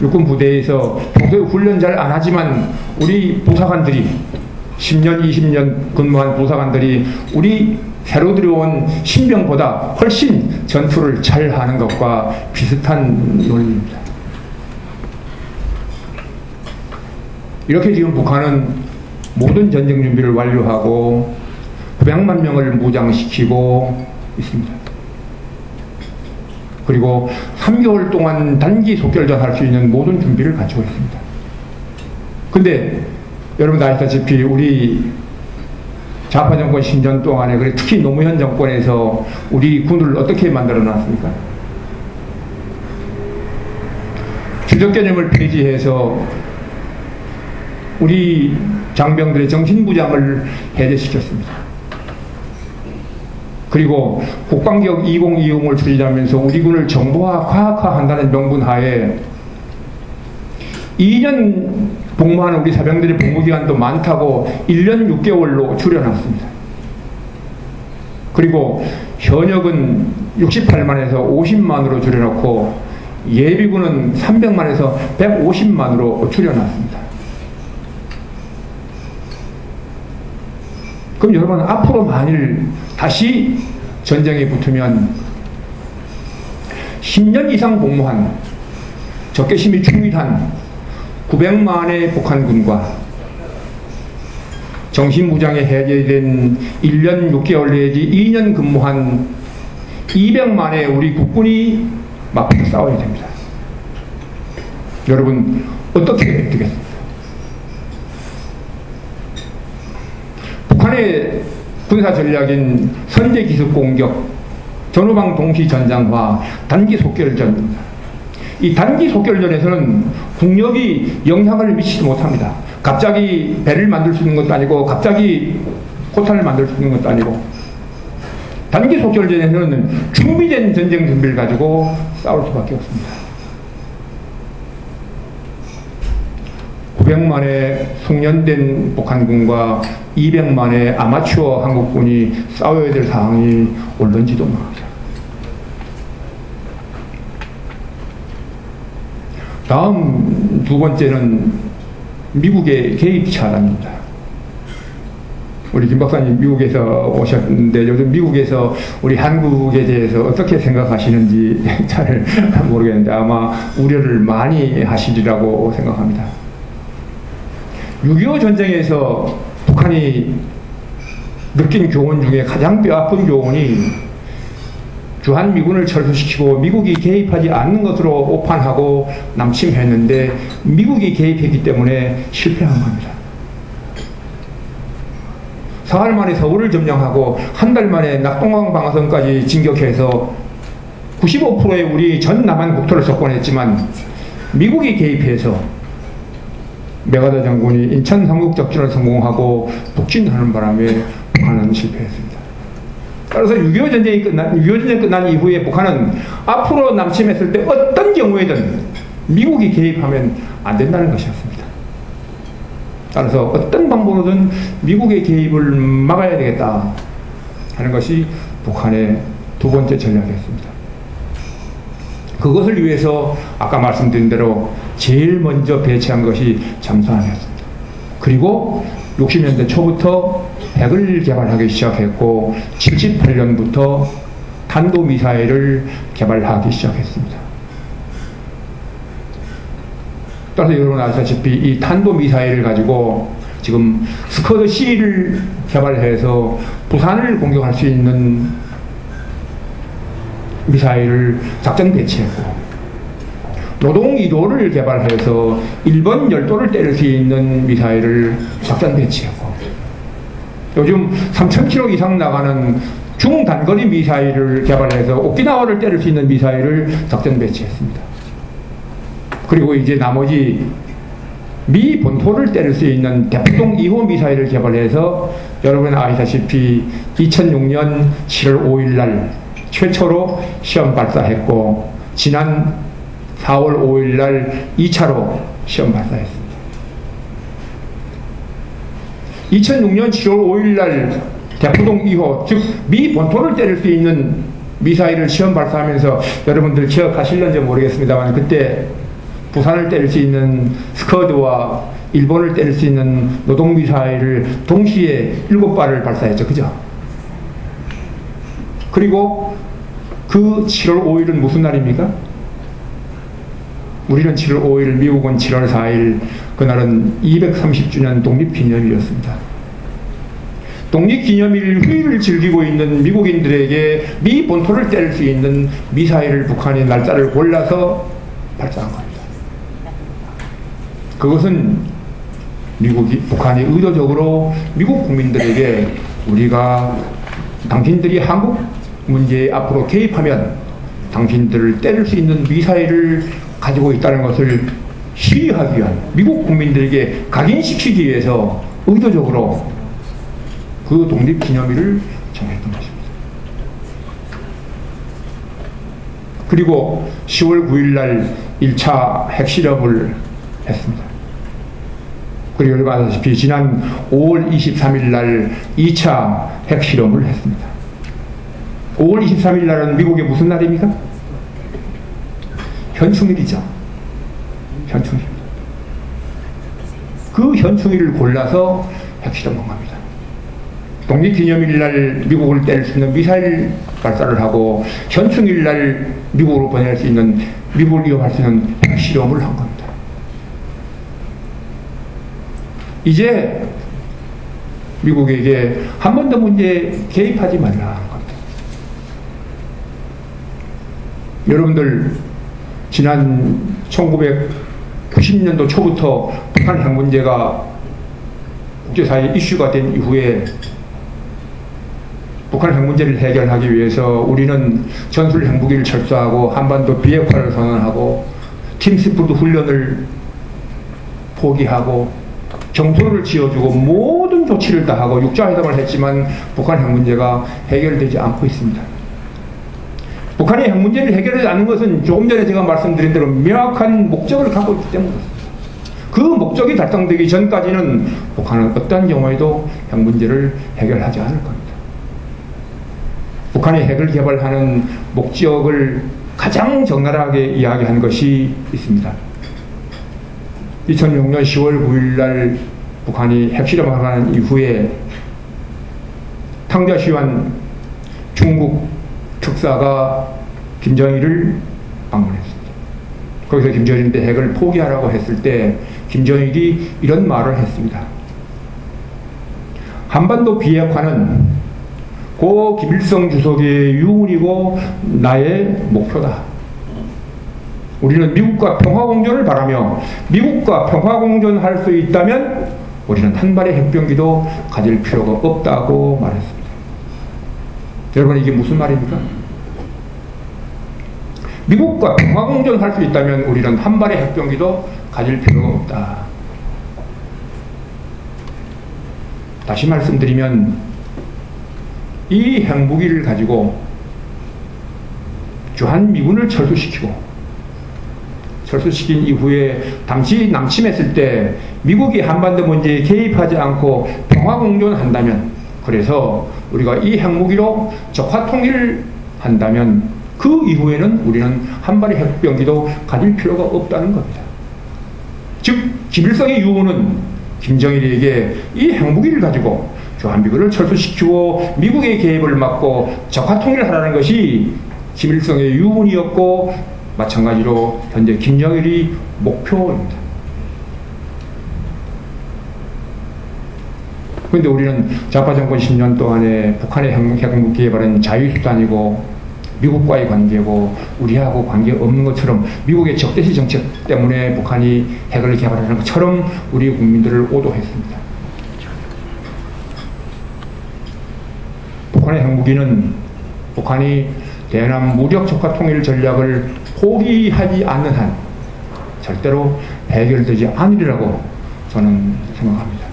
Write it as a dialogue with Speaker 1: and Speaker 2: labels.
Speaker 1: 육군 부대에서 평소에 훈련 잘 안 하지만 우리 부사관들이 10년, 20년 근무한 부사관들이 우리 새로 들어온 신병보다 훨씬 전투를 잘 하는 것과 비슷한 논리입니다. 이렇게 지금 북한은 모든 전쟁 준비를 완료하고 900만 명을 무장시키고 있습니다. 그리고 3개월 동안 단기 속결전 할 수 있는 모든 준비를 갖추고 있습니다. 근데 여러분 아시다시피 우리 좌파 정권 신전 동안에 특히 노무현 정권에서 우리 군을 어떻게 만들어 놨습니까? 주적 개념을 폐지해서 우리 장병들의 정신부장을 해제시켰습니다. 그리고 국방개혁 2020을 추진하면서 우리 군을 정보화, 과학화한다는 명분 하에 2년 복무하는 우리 사병들의 복무기간도 많다고 1년 6개월로 줄여놨습니다. 그리고 현역은 68만에서 50만으로 줄여놓고 예비군은 300만에서 150만으로 줄여놨습니다. 그럼 여러분 앞으로 만일 다시 전쟁에 붙으면 10년 이상 복무한 적개심이 충실한 900만의 북한군과 정신무장에 해제된 1년 6개월 내지 2년 근무한 200만의 우리 국군이 맞붙어 싸워야 됩니다. 여러분 어떻게 되겠습니까? 북한의 군사 전략인 선제 기습 공격, 전후방 동시 전장화, 단기 속결전입니다. 이 단기 속결전에서는 국력이 영향을 미치지 못합니다. 갑자기 배를 만들 수 있는 것도 아니고 갑자기 포탄을 만들 수 있는 것도 아니고 단기 속결전에서는 준비된 전쟁 준비를 가지고 싸울 수밖에 없습니다. 900만의 숙련된 북한군과 200만의 아마추어 한국군이 싸워야 될 상황이 올는지도 모릅니다. 다음 두 번째는 미국의 개입 차단입니다. 우리 김 박사님 미국에서 오셨는데 요즘 미국에서 우리 한국에 대해서 어떻게 생각하시는지 잘 모르겠는데 아마 우려를 많이 하시리라고 생각합니다. 6.25 전쟁에서 북한이 느낀 교훈 중에 가장 뼈아픈 교훈이 주한미군을 철수시키고 미국이 개입하지 않는 것으로 오판하고 남침했는데 미국이 개입했기 때문에 실패한 겁니다. 사흘 만에 서울을 점령하고 한 달 만에 낙동강 방어선까지 진격해서 95%의 우리 전 남한 국토를 석권했지만 미국이 개입해서 메가더 장군이 인천 삼국작전을 성공하고 북진하는 바람에 북한은 실패했습니다. 따라서 6.25 전쟁이 끝난 이후에 북한은 앞으로 남침했을 때 어떤 경우에든 미국이 개입하면 안 된다는 것이었습니다. 따라서 어떤 방법으로든 미국의 개입을 막아야 되겠다 하는 것이 북한의 두 번째 전략이었습니다. 그것을 위해서 아까 말씀드린 대로 제일 먼저 배치한 것이 잠수함이었습니다. 그리고 60년대 초부터 핵을 개발하기 시작했고 78년부터 탄도미사일을 개발하기 시작했습니다. 따라서 여러분 아시다시피 이 탄도미사일을 가지고 지금 스커드-C를 개발해서 부산을 공격할 수 있는 미사일을 작전 배치했고 노동 2도를 개발해서 일본 열도를 때릴 수 있는 미사일을 작전 배치했고 요즘 3000km 이상 나가는 중단거리 미사일을 개발해서 오키나와를 때릴 수 있는 미사일을 작전 배치했습니다. 그리고 이제 나머지 미 본토를 때릴 수 있는 대포동 2호 미사일을 개발해서 여러분 아시다시피 2006년 7월 5일 날 최초로 시험 발사했고 지난 4월 5일 날 2차로 시험 발사했습니다. 2006년 7월 5일 날 대포동 2호 즉 미 본토를 때릴 수 있는 미사일을 시험 발사하면서 여러분들 기억하실는지 모르겠습니다만 그때 부산을 때릴 수 있는 스커드와 일본을 때릴 수 있는 노동미사일을 동시에 7발을 발사했죠. 그죠? 그리고 그 7월 5일은 무슨 날입니까? 우리는 7월 5일, 미국은 7월 4일, 그날은 230주년 독립기념일이었습니다. 독립기념일 휴일을 즐기고 있는 미국인들에게 미 본토를 때릴 수 있는 미사일을 북한이 날짜를 골라서 발사한 겁니다. 그것은 북한이 의도적으로 미국 국민들에게 우리가 당신들이 한국 문제에 앞으로 개입하면 당신들을 때릴 수 있는 미사일을 가지고 있다는 것을 시위하기 위한, 미국 국민들에게 각인시키기 위해서 의도적으로 그 독립기념일을 정했던 것입니다. 그리고 10월 9일 날 1차 핵실험을 했습니다. 그리고 여러분 아시다시피 지난 5월 23일 날 2차 핵실험을 했습니다. 5월 23일 날은 미국의 무슨 날입니까? 현충일이죠. 현충일. 그 현충일을 골라서 핵실험한 겁니다. 독립기념일 날 미국을 때릴 수 있는 미사일 발사를 하고 현충일 날 미국으로 보낼 수 있는, 미국을 위협할 수 있는 핵실험을 한 겁니다. 이제 미국에게 한 번 더 문제에 개입하지 말라 하는 겁니다. 여러분들 지난 1990년도 초부터 북한 핵 문제가 국제사회에 이슈가 된 이후에 북한 핵 문제를 해결하기 위해서 우리는 전술 핵무기를 철수하고 한반도 비핵화를 선언하고 팀스푸드 훈련을 포기하고 정소를 지어주고 모든 조치를 다 하고 육자회담을 했지만 북한 핵 문제가 해결되지 않고 있습니다. 북한이 핵 문제를 해결하지 않는 것은 조금 전에 제가 말씀드린 대로 명확한 목적을 갖고 있기 때문입니다. 그 목적이 달성되기 전까지는 북한은 어떠한 경우에도 핵 문제를 해결하지 않을 겁니다. 북한이 핵을 개발하는 목적을 가장 적나라하게 이야기한 것이 있습니다. 2006년 10월 9일 날 북한이 핵실험을 하는 이후에 탕자시환 중국 특사가 김정일을 방문했습니다. 거기서 김정일한테 핵을 포기하라고 했을 때 김정일이 이런 말을 했습니다. 한반도 비핵화는 고 김일성 주석의 유언이고 나의 목표다. 우리는 미국과 평화공존을 바라며 미국과 평화공존할 수 있다면 우리는 한 발의 핵병기도 가질 필요가 없다고 말했습니다. 여러분 이게 무슨 말입니까? 미국과 평화공존할 수 있다면 우리는 한 발의 핵병기도 가질 필요가 없다. 다시 말씀드리면 이 핵무기를 가지고 주한미군을 철수시킨 이후에 당시 남침했을 때 미국이 한반도 문제에 개입하지 않고 평화공존한다면, 그래서 우리가 이 핵무기로 적화통일을 한다면 그 이후에는 우리는 한 발의 핵병기도 가질 필요가 없다는 겁니다. 즉 김일성의 유언은 김정일에게 이 핵무기를 가지고 주한미군을 철수시키고 미국의 개입을 막고 적화통일을 하라는 것이 김일성의 유언이었고 마찬가지로 현재 김정일이 목표입니다. 그런데 우리는 좌파 정권 10년 동안에 북한의 핵무기 개발은 자유수단이고 미국과의 관계고 우리하고 관계없는 것처럼, 미국의 적대시 정책 때문에 북한이 핵을 개발하는 것처럼 우리 국민들을 오도했습니다. 북한의 핵무기는 북한이 대남 무력 적화 통일 전략을 포기하지 않는 한 절대로 해결되지 않으리라고 저는 생각합니다.